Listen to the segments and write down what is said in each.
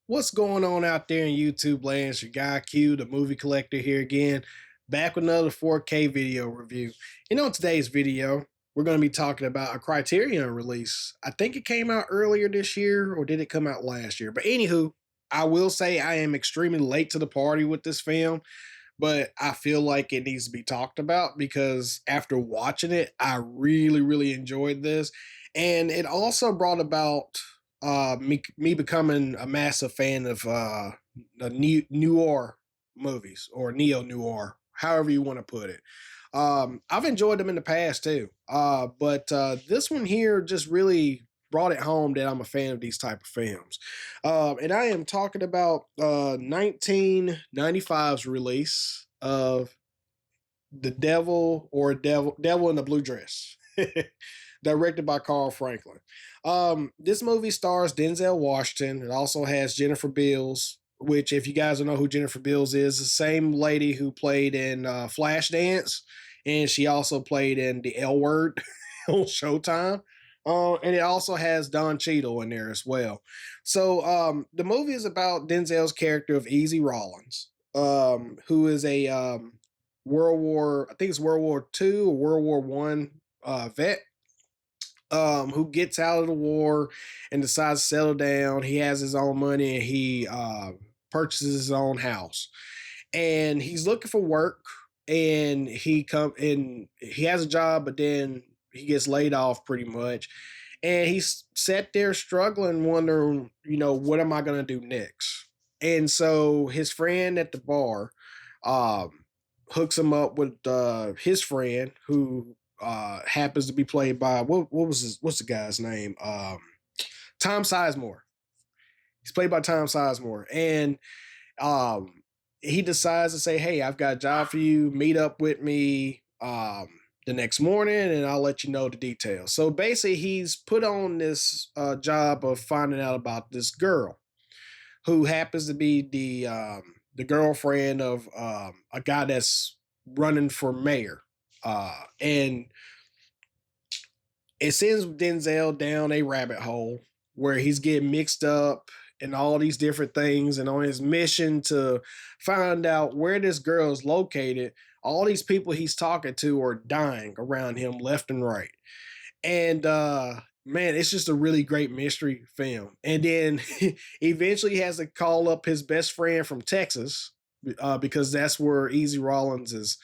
What's going on out there in YouTube land? It's your guy Q, the movie collector here again, back with another 4K video review. In today's video, we're going to be talking about a Criterion release. I think it came out earlier this year, or did it come out last year? But anywho, I will say I am extremely late to the party with this film, but I feel like it needs to be talked about because after watching it, I really enjoyed this. And it also brought about me becoming a massive fan of the noir movies or neo noir, however you want to put it. I've enjoyed them in the past too, but this one here just really brought it home that I'm a fan of these type of films. And I am talking about 1995's release of The Devil in the Blue Dress, directed by Carl Franklin. This movie stars Denzel Washington. It also has Jennifer Beals, which, if you guys don't know who Jennifer Beals is, the same lady who played in Flashdance, and she also played in The L Word on Showtime. And it also has Don Cheadle in there as well. So the movie is about Denzel's character of Easy Rawlins, who is a I think it's World War II or World War One vet, who gets out of the war and decides to settle down. He has his own money and he purchases his own house. And he's looking for work, and he has a job, but then he gets laid off pretty much. And he's sat there struggling, wondering, what am I gonna do next? And so his friend at the bar hooks him up with his friend who happens to be played by what's the guy's name? Tom Sizemore. He's played by Tom Sizemore, and he decides to say, "Hey, I've got a job for you. Meet up with me the next morning, and I'll let you know the details." So basically, he's put on this job of finding out about this girl who happens to be the girlfriend of a guy that's running for mayor, and it sends Denzel down a rabbit hole where he's getting mixed up in all these different things. And on his mission to find out where this girl is located, all these people he's talking to are dying around him left and right. And man, it's just a really great mystery film. And then eventually he has to call up his best friend from Texas, because that's where Easy Rollins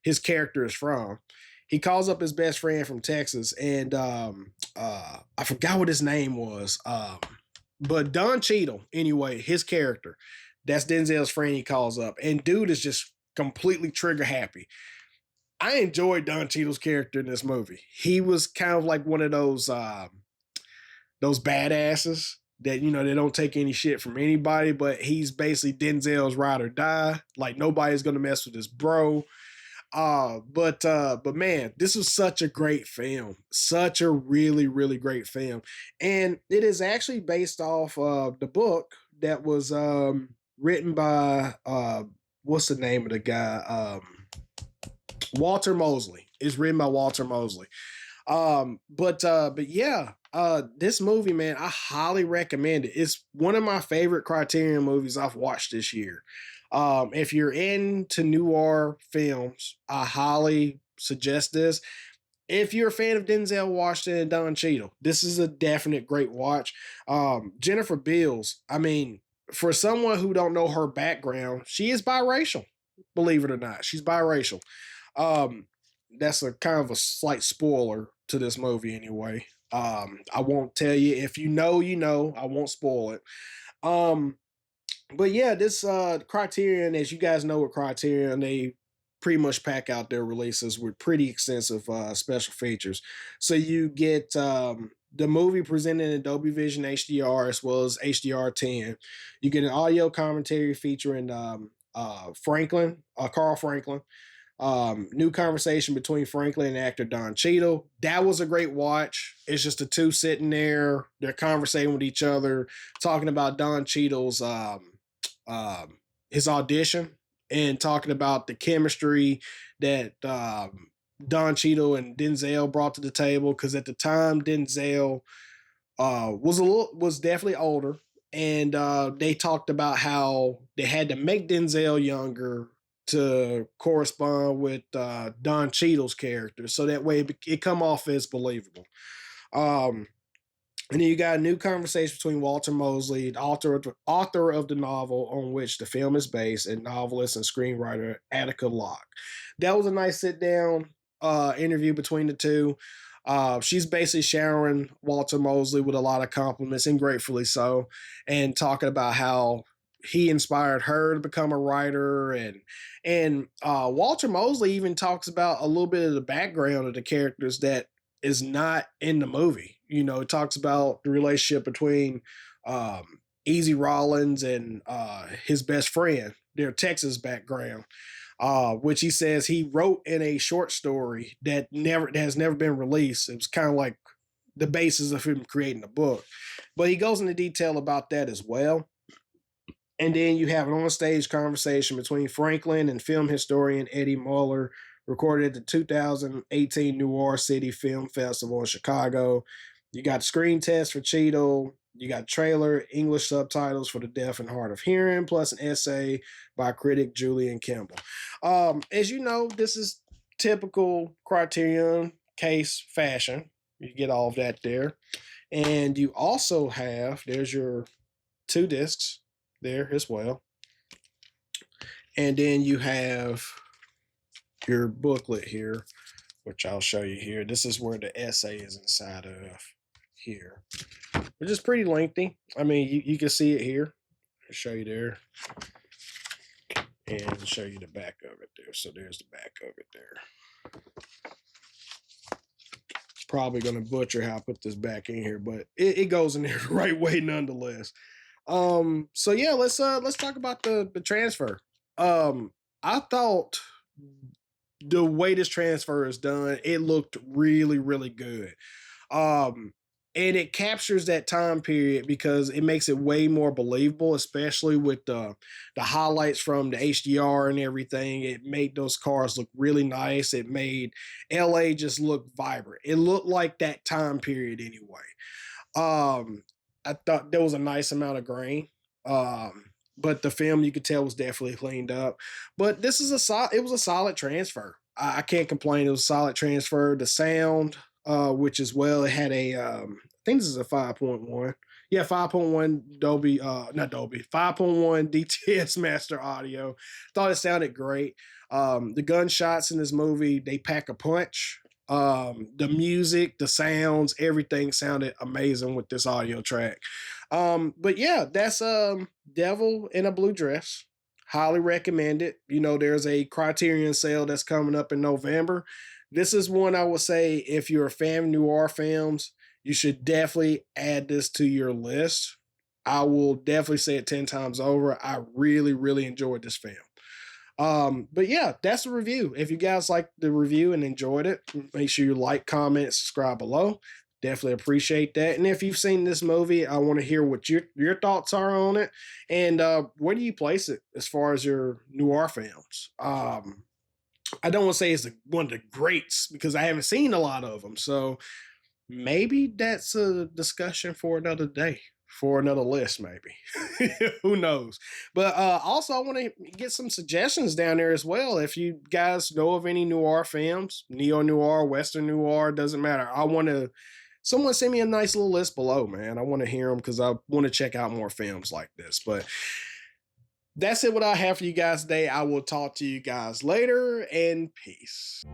his character is from. He calls up his best friend from Texas, and I forgot what his name was, but Don Cheadle, anyway, his character, that's Denzel's friend. He calls up, and dude is just completely trigger happy. I enjoyed Don Cheadle's character in this movie. He was kind of like one of those badasses that, they don't take any shit from anybody, but he's basically Denzel's ride or die. Like, nobody's gonna mess with his bro. But man, this was such a great film, such a really great film, and it is actually based off of the book that was written by what's the name of the guy? Walter Mosley. It's written by Walter Mosley. But yeah, this movie, man, I highly recommend it. It's one of my favorite Criterion movies I've watched this year. If you're into noir films, I highly suggest this. If you're a fan of Denzel Washington and Don Cheadle, this is a definite great watch. Jennifer Beals, I mean, for someone who don't know her background, she is biracial. Believe it or not, she's biracial. That's a kind of a slight spoiler to this movie anyway. I won't tell you. If you know, you know. I won't spoil it. But yeah, this Criterion, as you guys know, with Criterion, they pretty much pack out their releases with pretty extensive special features. So you get the movie presented in Dolby Vision HDR as well as HDR10. You get an audio commentary featuring Carl Franklin. New conversation between Franklin and actor Don Cheadle. That was a great watch. It's just the two sitting there, they're conversating with each other, talking about Don Cheadle's his audition, and talking about the chemistry that Don Cheadle and Denzel brought to the table. Because at the time, Denzel was definitely older, and they talked about how they had to make Denzel younger to correspond with Don Cheadle's character, so that way it come off as believable. Um, and then you got a new conversation between Walter Mosley, the author of the novel on which the film is based, and novelist and screenwriter Attica Locke. That was a nice sit down interview between the two. She's basically showering Walter Mosley with a lot of compliments, and gratefully so, and talking about how he inspired her to become a writer, and Walter Mosley even talks about a little bit of the background of the characters that is not in the movie. You know, it talks about the relationship between Easy Rollins and his best friend, their Texas background, which he says he wrote in a short story that has never been released. It was kind of like the basis of him creating a book, but he goes into detail about that as well. And then you have an on-stage conversation between Franklin and film historian Eddie Muller, recorded at the 2018 Noir City Film Festival in Chicago. You got screen test for Cheadle. You got trailer, English subtitles for the deaf and hard of hearing, plus an essay by critic Julian Kimball. As you know, this is typical Criterion case fashion. You get all of that there. And you also have, there's your 2 discs there as well. And then you have your booklet here, which I'll show you here. This is where the essay is inside of here, which is pretty lengthy. I mean, you can see it here. I'll show you there. And show you the back of it there. So there's the back of it there. Probably going to butcher how I put this back in here, but it goes in there the right way nonetheless. So yeah, let's talk about the transfer. I thought the way this transfer is done, it looked really, really good. And it captures that time period because it makes it way more believable, especially with the highlights from the HDR and everything. It made those cars look really nice. It made LA just look vibrant. It looked like that time period anyway. I thought there was a nice amount of grain. But the film you could tell was definitely cleaned up. But this is it was a solid transfer. I can't complain. It was a solid transfer. The sound, which as well, it had I think this is a 5.1. Yeah, 5.1 Dolby, not Dolby, 5.1 DTS Master Audio. Thought it sounded great. The gunshots in this movie, they pack a punch. The music, the sounds, everything sounded amazing with this audio track. But yeah, that's Devil in a Blue Dress. Highly recommend it. You know, there's a Criterion sale that's coming up in November. This is one I would say, if you're a fan of noir films, you should definitely add this to your list. I will definitely say it 10 times over. I really, really enjoyed this film. But yeah, that's the review. If you guys liked the review and enjoyed it, make sure you like, comment, subscribe below. Definitely appreciate that. And if you've seen this movie, I want to hear what your thoughts are on it. And where do you place it as far as your noir films? I don't want to say it's one of the greats because I haven't seen a lot of them. So maybe that's a discussion for another day, for another list, maybe. Who knows? But also, I want to get some suggestions down there as well. If you guys know of any noir films, neo-noir, western noir, doesn't matter. Someone send me a nice little list below, man. I want to hear them because I want to check out more films like this. But that's it, what I have for you guys today. I will talk to you guys later, and peace.